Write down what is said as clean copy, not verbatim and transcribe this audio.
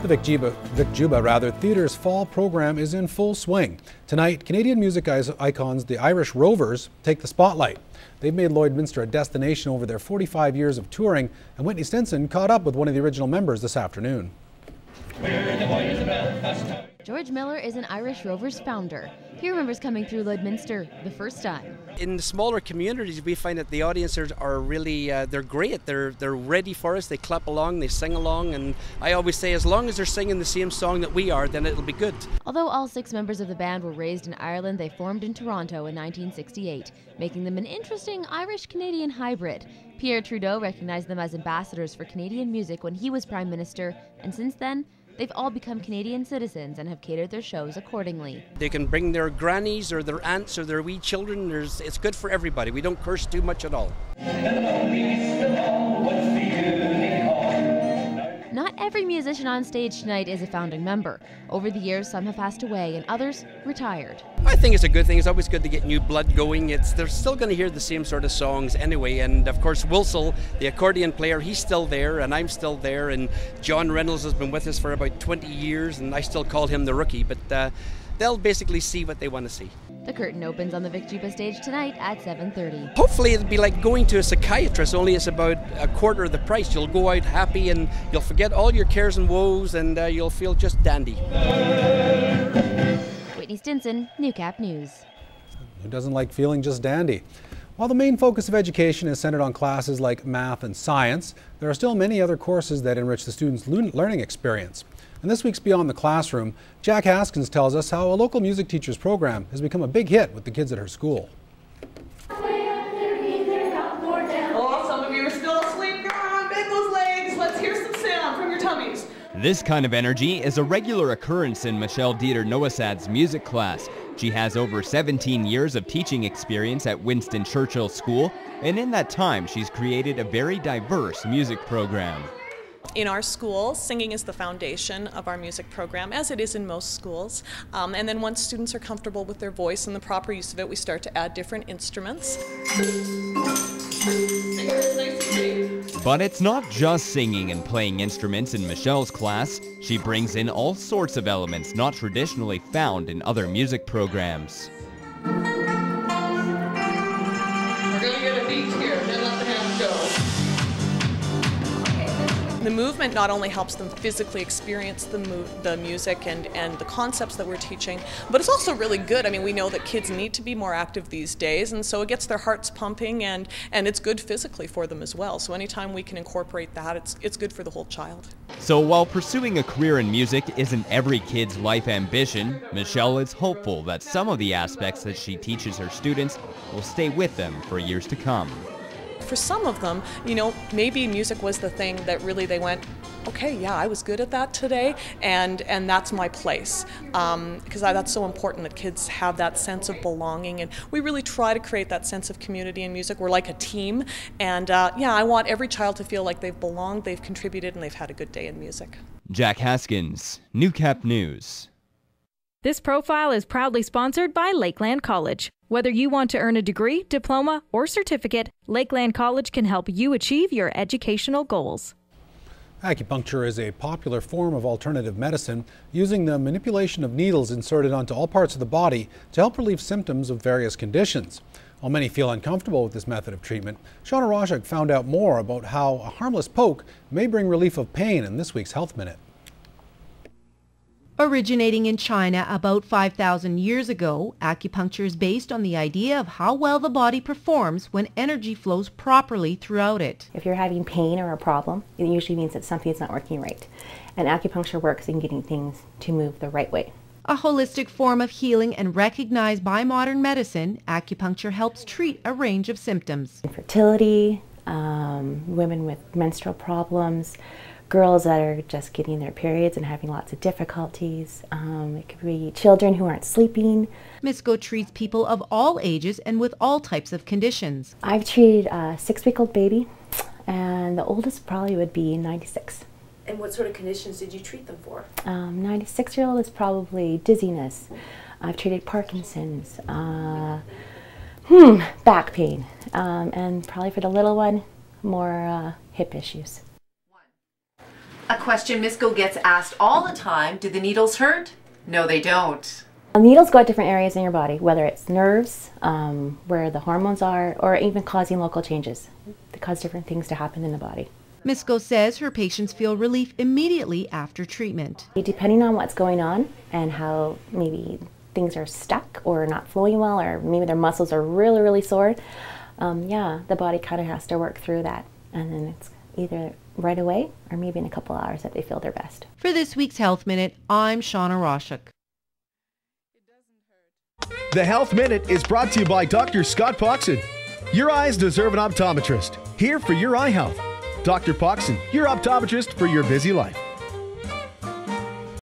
The Vic Juba Theatre's fall program is in full swing. Tonight, Canadian music icons, the Irish Rovers, take the spotlight. They've made Lloydminster a destination over their 45 years of touring, and Whitney Stinson caught up with one of the original members this afternoon. George Miller is an Irish Rovers founder. He remembers coming through Lloydminster the first time. In the smaller communities, we find that the audiences are really, they're great. They're ready for us. They clap along, they sing along, and I always say as long as they're singing the same song that we are, then it'll be good. Although all 6 members of the band were raised in Ireland, they formed in Toronto in 1968, making them an interesting Irish-Canadian hybrid. Pierre Trudeau recognized them as ambassadors for Canadian music when he was Prime Minister, and since then, they've all become Canadian citizens and have catered their shows accordingly. They can bring their grannies or their aunts or their wee children. It's good for everybody. We don't curse too much at all. Not every musician on stage tonight is a founding member. Over the years, some have passed away and others retired. I think it's a good thing. It's always good to get new blood going. They're still going to hear the same sort of songs anyway. And of course, Wilsall, the accordion player, he's still there and I'm still there. And John Reynolds has been with us for about 20 years and I still call him the rookie. But they'll basically see what they want to see. The curtain opens on the Vic Juba stage tonight at 7:30. Hopefully it'll be like going to a psychiatrist, only it's about a quarter of the price. You'll go out happy and you'll forget all your cares and woes and you'll feel just dandy. Whitney Stinson, Newcap News. Who doesn't like feeling just dandy? While the main focus of education is centered on classes like math and science, there are still many other courses that enrich the students' learning experience. In this week's Beyond the Classroom, Jack Haskins tells us how a local music teacher's program has become a big hit with the kids at her school. Oh, some of you are still asleep. Come on, bend those legs. Let's hear some sound from your tummies. This kind of energy is a regular occurrence in Michelle Dieter Noasad's music class. She has over 17 years of teaching experience at Winston Churchill School, and in that time she's created a very diverse music program. In our school, singing is the foundation of our music program, as it is in most schools. And then once students are comfortable with their voice and the proper use of it, we start to add different instruments. But it's not just singing and playing instruments in Michelle's class. She brings in all sorts of elements not traditionally found in other music programs. We're going to get a beat here, then let the hands go. The movement not only helps them physically experience the music and the concepts that we're teaching, but it's also really good. I mean, we know that kids need to be more active these days, and so it gets their hearts pumping, and it's good physically for them as well. So anytime we can incorporate that, it's good for the whole child. So while pursuing a career in music isn't every kid's life ambition, Michelle is hopeful that some of the aspects that she teaches her students will stay with them for years to come. For some of them, you know, maybe music was the thing that really they went, okay, yeah, I was good at that today, and that's my place. Because that's so important that kids have that sense of belonging, and we really try to create that sense of community in music. We're like a team, and yeah, I want every child to feel like they've belonged, they've contributed, and they've had a good day in music. Jack Haskins, Newcap News. This profile is proudly sponsored by Lakeland College. Whether you want to earn a degree, diploma, or certificate, Lakeland College can help you achieve your educational goals. Acupuncture is a popular form of alternative medicine, using the manipulation of needles inserted onto all parts of the body to help relieve symptoms of various conditions. While many feel uncomfortable with this method of treatment, Shauna Rajak found out more about how a harmless poke may bring relief of pain in this week's Health Minute. Originating in China about 5,000 years ago, acupuncture is based on the idea of how well the body performs when energy flows properly throughout it. If you're having pain or a problem, it usually means that something's not working right. And acupuncture works in getting things to move the right way. A holistic form of healing and recognized by modern medicine, acupuncture helps treat a range of symptoms. Infertility, women with menstrual problems, girls that are just getting their periods and having lots of difficulties. It could be children who aren't sleeping. Misco treats people of all ages and with all types of conditions. I've treated a 6-week-old baby, and the oldest probably would be 96. And what sort of conditions did you treat them for? 96-year-old is probably dizziness. I've treated Parkinson's, back pain, and probably for the little one, more hip issues. A question Misko gets asked all the time. Do the needles hurt? No, they don't. Needles go at different areas in your body, whether it's nerves, where the hormones are, or even causing local changes. They cause different things to happen in the body. Misko says her patients feel relief immediately after treatment. Depending on what's going on and how maybe things are stuck or not flowing well, or maybe their muscles are really, really sore, yeah, the body kind of has to work through that. And then it's either right away or maybe in a couple hours that they feel their best. For this week's Health Minute, I'm Shauna Roshuk. The Health Minute is brought to you by Dr. Scott Poxon. Your eyes deserve an optometrist. Here for your eye health. Dr. Poxon, your optometrist for your busy life.